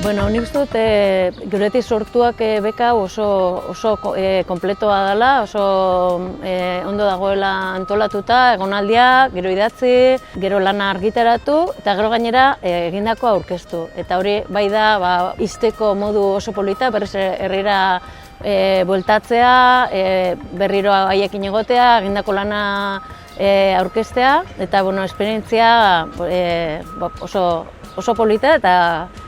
Bueno, nik uste dut geuretik sortuak beka oso kompletoa dela, oso ondo dagoela antolatuta, egonaldia, gero idatzi, gero lana argitaratu eta gero gainera egindako aurkeztu. Eta hori bai da ixteko modu oso polita, berriz herrira bueltatzea, berriro haiekin egotea, egindako lana aurkeztea eta esperientzia oso polita eta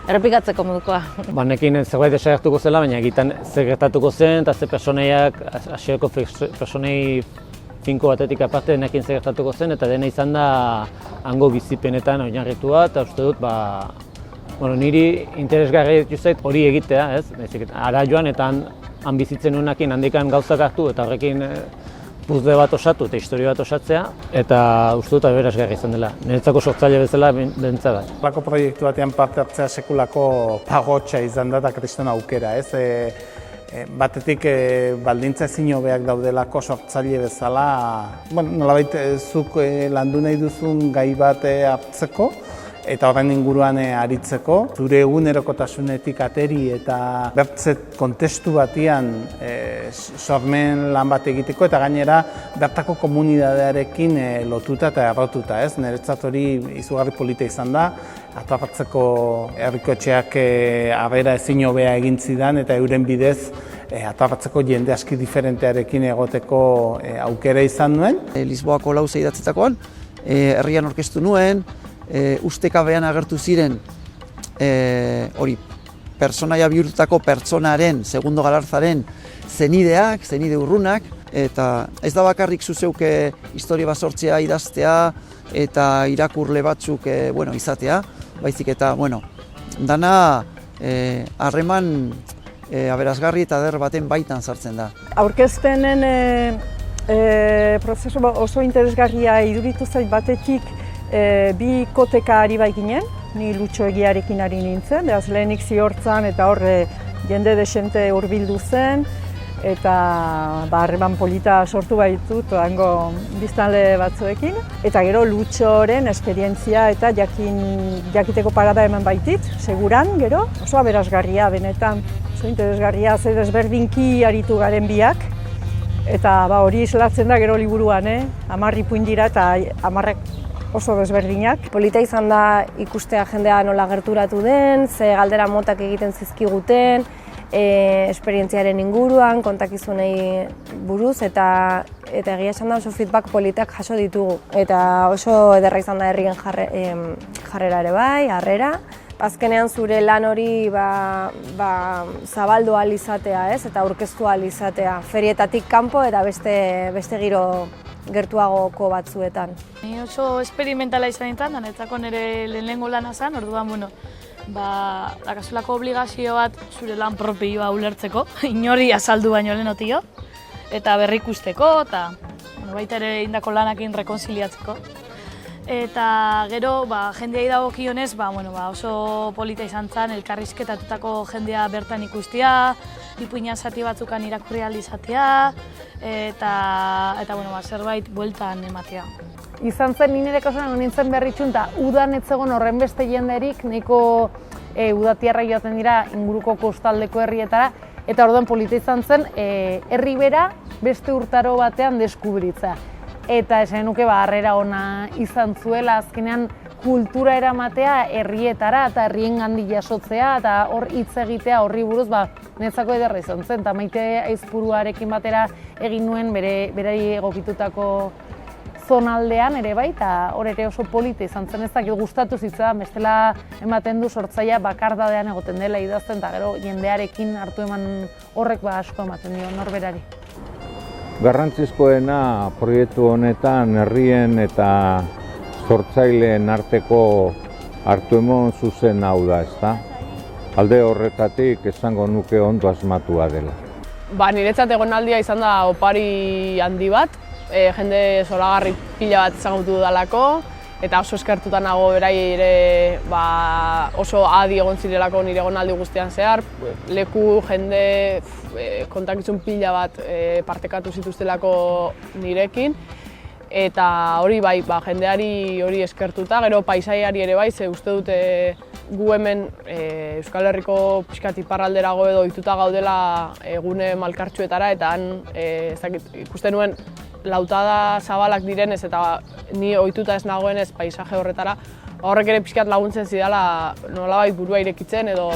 errepikatzeko modukoa. Nekin zerbait desagertuko zela, baina egiten zer gertatuko zen eta ze personeiak, hasierako personei finko batetik aparte nekin zer gertatuko zen eta dena izan da hango bizipenetan oinarritua eta uste dut niri interesgarri ditu zait hori egitea, ez? Ara joan eta han bizitzen nuenakin handikan gauzak hartu eta horrekin puzle bat osatu eta historia bat osatzea eta uste dut aberasgarri izan dela. Niretzako sortzaile bezala bentsa da. Horrelako proiektu batean parte hartzea sekulako pagotxa izan da eta kriston aukera, ez? Batetik baldintza ezin hobeak daudelako sortzaile bezala, nolabait zuk landu nahi duzun gai bat hartzeko eta horren inguruan aritzeko, zure egunerokotasunetik ateri eta bertze kontestu batean sormen lan bat egiteko eta gainera bertako komunidadearekin lotuta eta errotuta, ez? Niretzat hori izugarri polita izan da, Atarratzeko herrikotxeak abera ezin hobea egin zidan eta euren bidez Atarratzeko jende aski diferentearekin egoteko aukera izan nuen. Lisboako lauze idatzitakoan, herrian orkestu nuen, ustekabean agertu ziren hori pertsonaia bihurtutako pertsonaren, Segundo Galartzaren zenideak, zenide urrunak, eta ez da bakarrik zuzeuke historia bat sortzea, idaztea eta irakurle batzuk izatea, baizik eta dana harreman aberasgarri eta eder baten baitan sartzen da. Aurkezpenen prozesu oso interesgarria iduritu zait batetik bi koteka ari baikinen, ni Lutxo Egiarekin ari nintzen, beraz lehenik Ziortzan eta hor jende desente hurbildu zen eta harreman polita sortu baitut hango biztanle batzuekin. Eta gero Lutxoren esperientzia eta jakiteko parada eman baitit, seguran gero, oso aberasgarria benetan, oso interesgarria, ze desberdinki aritu garen biak. Eta hori islatzen da gero liburuan, 10 ipuin dira eta 10 oso desberdinak. Polita izan da ikustea jendea nola gerturatu den, ze galdera motak egiten zizkiguten, esperientziaren inguruan, kontakizunei buruz, eta egia esan da oso feedback politak jaso ditugu. Eta oso ederra izan da herrien jarrera ere bai, harrera. Azkenean zure lan hori zabaldu ahal izatea, eta aurkeztu ahal izatea. Ferietatik kanpo eta beste giro gertuagoko batzuetan. Ni oso esperimentala izan nintzen, niretzako nire lehenengo lana zen, orduan, dakasulako obligazio bat zure lan propioa ulertzeko, inori azaldu baino lehenotio, eta berrikusteko, eta baita ere indako lanakin rekonziliatzeko. Eta gero, jendeai dagokionez, oso polita izan zen, elkarrizketatutako jendea bertan ikustea, ipuina zati batzukan irakurri ahal izatea, eta zerbait bueltan ematea. Izan zen, nire kasuan nintzen berritxun, eta udan ez zegoen horren beste jenderik, nahiko udatiarra joaten dira inguruko kostaldeko herrietara, eta orduan polita izan zen, herri bera beste urtaro batean deskubritza. Eta esan nuke harrera ona izan zuela, azkenean kultura eramatea herrietara eta herrien gandik jasotzea eta hor hitz egitea horri buruz netzako ederra izan zen. Eta Maite Aizpuruarekin batera egin nuen berari egokitutako zonaldean ere bai, eta hor ere oso polita izan zen, ez dakit gustatu zitzaidan, bestela ematen du sortzailea bakardadean egoten dela idazten eta gero jendearekin hartu eman horrek asko ematen dio norberari. Garrantzizkoena proiektu honetan herrien eta sortzaileen arteko hartu emon zuzen hau da, ezta? Alde horretatik esango nuke ondo asmatua dela. Niretzat egonaldia izan da opari handi bat, jende zoragarri pila bat ezagutu dudalako, eta oso eskertuta nago berai ere oso adi egon zirelako nire egonaldi guztian zehar, leku jende kontakizun pila bat partekatu zituztelako nirekin, eta hori jendeari hori eskertuta, gero paisaiari ere bai, ze uste dute gu hemen Euskal Herriko pixkat iparralderago edo ohituta gaudela egune malkartsuetara, eta han ikusten nuen lautada zabalak direnez eta ni ohituta ez nagoenez paisaje horretara, horrek ere pixkat laguntzen zidala nolabait burua irekitzen edo